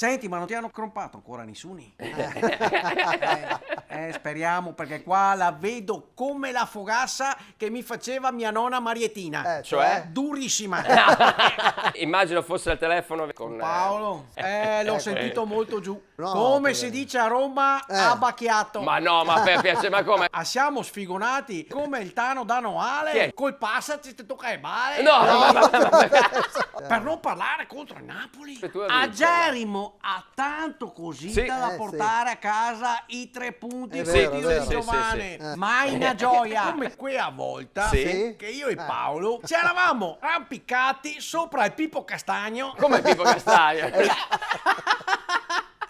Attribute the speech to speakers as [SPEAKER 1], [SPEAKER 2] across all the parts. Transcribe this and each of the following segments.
[SPEAKER 1] Senti, ma non ti hanno crompato ancora Nisuni? Speriamo, perché qua la vedo come la fogassa che mi faceva mia nonna Marietina.
[SPEAKER 2] Cioè?
[SPEAKER 1] Durissima.
[SPEAKER 2] Immagino fosse al telefono con
[SPEAKER 1] Paolo, l'ho sentito molto giù.
[SPEAKER 3] No,
[SPEAKER 1] Come
[SPEAKER 3] perché-
[SPEAKER 1] si dice a Roma, abbacchiato.
[SPEAKER 2] Ma no, ma per piacere, ma come?
[SPEAKER 1] Siamo sfigonati come il Tano da
[SPEAKER 2] Chi è?
[SPEAKER 1] Noale. Col passaci ti tocca il male.
[SPEAKER 2] No,
[SPEAKER 1] Per non parlare contro il Napoli.
[SPEAKER 2] Tu hai
[SPEAKER 1] A
[SPEAKER 2] vinto.
[SPEAKER 1] Gerimo ha tanto così
[SPEAKER 2] Sì.
[SPEAKER 1] da
[SPEAKER 3] sì.
[SPEAKER 1] portare a casa i 3 punti
[SPEAKER 3] È
[SPEAKER 1] per
[SPEAKER 3] vero,
[SPEAKER 1] il
[SPEAKER 3] è vero.
[SPEAKER 1] giovane.
[SPEAKER 3] Sì, sì.
[SPEAKER 1] Ma è una gioia. Come quella volta
[SPEAKER 2] Sì.
[SPEAKER 1] che io e Paolo ci eravamo arrampicati sopra il Pippo Castagno.
[SPEAKER 2] Come Pippo Castagno?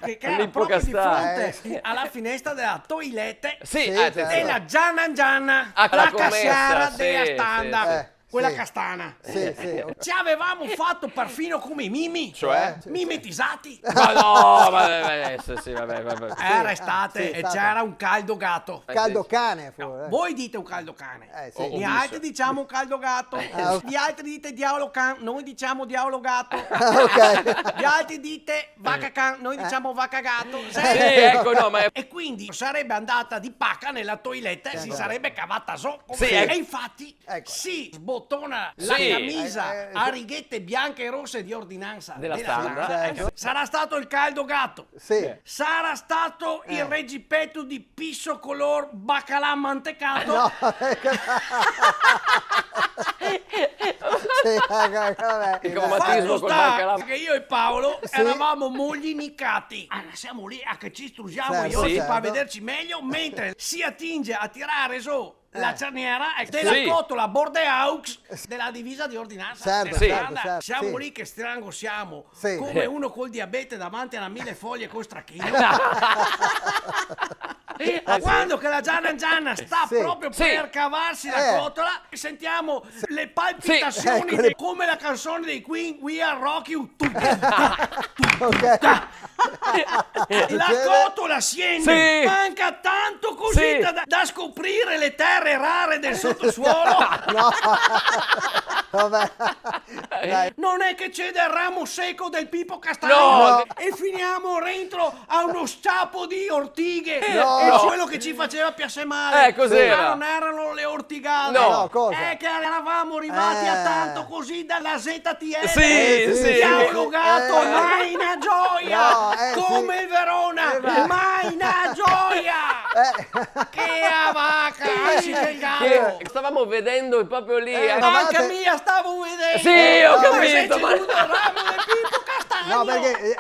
[SPEAKER 1] Che era
[SPEAKER 2] Pippo
[SPEAKER 1] proprio di
[SPEAKER 2] Castagno.
[SPEAKER 1] fronte alla finestra della toilette
[SPEAKER 2] Sì,
[SPEAKER 3] Sì,
[SPEAKER 2] attenzione.
[SPEAKER 1] della Gianna Gianna,
[SPEAKER 2] Ah, quella
[SPEAKER 1] la
[SPEAKER 2] commessa,
[SPEAKER 1] cassiera
[SPEAKER 2] sì,
[SPEAKER 1] della
[SPEAKER 2] sì,
[SPEAKER 1] standard,
[SPEAKER 3] sì.
[SPEAKER 1] quella
[SPEAKER 3] Sì.
[SPEAKER 1] castana.
[SPEAKER 3] Sì, sì.
[SPEAKER 1] Ci avevamo fatto perfino come i mimi,
[SPEAKER 2] Cioè?
[SPEAKER 1] mimetizzati.
[SPEAKER 2] Ma no, ma adesso sì, vabbè.
[SPEAKER 1] Era estate
[SPEAKER 3] sì,
[SPEAKER 1] e
[SPEAKER 3] estate.
[SPEAKER 1] c'era un caldo gatto.
[SPEAKER 3] Caldo cane.
[SPEAKER 1] Voi dite un caldo cane,
[SPEAKER 3] Sì.
[SPEAKER 1] gli
[SPEAKER 2] O
[SPEAKER 1] altri
[SPEAKER 2] bis.
[SPEAKER 1] diciamo un caldo gatto,
[SPEAKER 3] ok.
[SPEAKER 1] gli altri dite diavolo can, noi diciamo diavolo gatto.
[SPEAKER 3] Ok.
[SPEAKER 1] Gli altri dite vacca can, noi diciamo vacca gatto.
[SPEAKER 2] Sì, ecco, no, ma
[SPEAKER 1] E quindi sarebbe andata di pacca nella toilette e si sarebbe cavata so.
[SPEAKER 2] Sì,
[SPEAKER 1] E infatti
[SPEAKER 3] Ecco.
[SPEAKER 1] si sbottona la
[SPEAKER 2] Sì.
[SPEAKER 1] camisa a righette bianche e rosse di ordinanza
[SPEAKER 2] Della Standard.
[SPEAKER 3] Certo.
[SPEAKER 1] Sarà stato il caldo gatto.
[SPEAKER 3] Sì.
[SPEAKER 1] Sarà stato il reggipeto di pisso color baccalà mantecato.
[SPEAKER 3] No, sì, vabbè.
[SPEAKER 2] Il cromatismo
[SPEAKER 1] Fatto
[SPEAKER 2] col
[SPEAKER 1] sta
[SPEAKER 2] baccalà.
[SPEAKER 1] che io e Paolo eravamo mogli nicati. Siamo lì a che ci strugiamo
[SPEAKER 3] Certo,
[SPEAKER 1] gli occhi
[SPEAKER 3] certo.
[SPEAKER 1] per vederci meglio, mentre si attinge a tirare su la cerniera della
[SPEAKER 2] Sì.
[SPEAKER 1] cotola Bordeaux della divisa di ordinanza.
[SPEAKER 3] Certo,
[SPEAKER 1] della
[SPEAKER 2] sì.
[SPEAKER 1] Standard.
[SPEAKER 3] certo,
[SPEAKER 1] Siamo
[SPEAKER 3] sì.
[SPEAKER 1] lì che strangosiamo
[SPEAKER 3] Sì.
[SPEAKER 1] come uno col diabete davanti a una 1000 foglie con stracchino. Quando che la Gianna sta
[SPEAKER 3] Sì.
[SPEAKER 1] proprio
[SPEAKER 2] Sì.
[SPEAKER 1] per cavarsi la cotola, sentiamo le palpitazioni
[SPEAKER 3] Sì, ecco.
[SPEAKER 1] come la canzone dei Queen, We Are Rocky You.
[SPEAKER 3] Ok.
[SPEAKER 1] La cotola siende,
[SPEAKER 2] Sì.
[SPEAKER 1] manca tanto così
[SPEAKER 2] Sì.
[SPEAKER 1] da scoprire le terre rare del sottosuolo.
[SPEAKER 3] Vabbè. Dai.
[SPEAKER 1] Non è che c'è del ramo secco del Pippo Castagno
[SPEAKER 2] No.
[SPEAKER 1] e finiamo dentro a uno sciapo di ortighe
[SPEAKER 3] No.
[SPEAKER 1] e quello che ci faceva piacere male.
[SPEAKER 2] Cos'era?
[SPEAKER 1] Ma non erano le ortigane.
[SPEAKER 2] No.
[SPEAKER 3] Cosa?
[SPEAKER 1] È che eravamo arrivati a tanto così dalla ZTL.
[SPEAKER 2] Sì, sì.
[SPEAKER 1] Diavolo gatto, mai una gioia.
[SPEAKER 3] No,
[SPEAKER 1] Come
[SPEAKER 3] sì.
[SPEAKER 1] il Verona,
[SPEAKER 3] va.
[SPEAKER 1] mai una gioia. Che a vacca, anziché il gatto.
[SPEAKER 2] Che stavamo vedendo proprio lì.
[SPEAKER 1] Anche mia stavo vedendo.
[SPEAKER 2] Sì, ho
[SPEAKER 1] Come sei
[SPEAKER 2] capito, ma-
[SPEAKER 1] ceduto il ramo del Pippo Castagno.
[SPEAKER 3] No, perché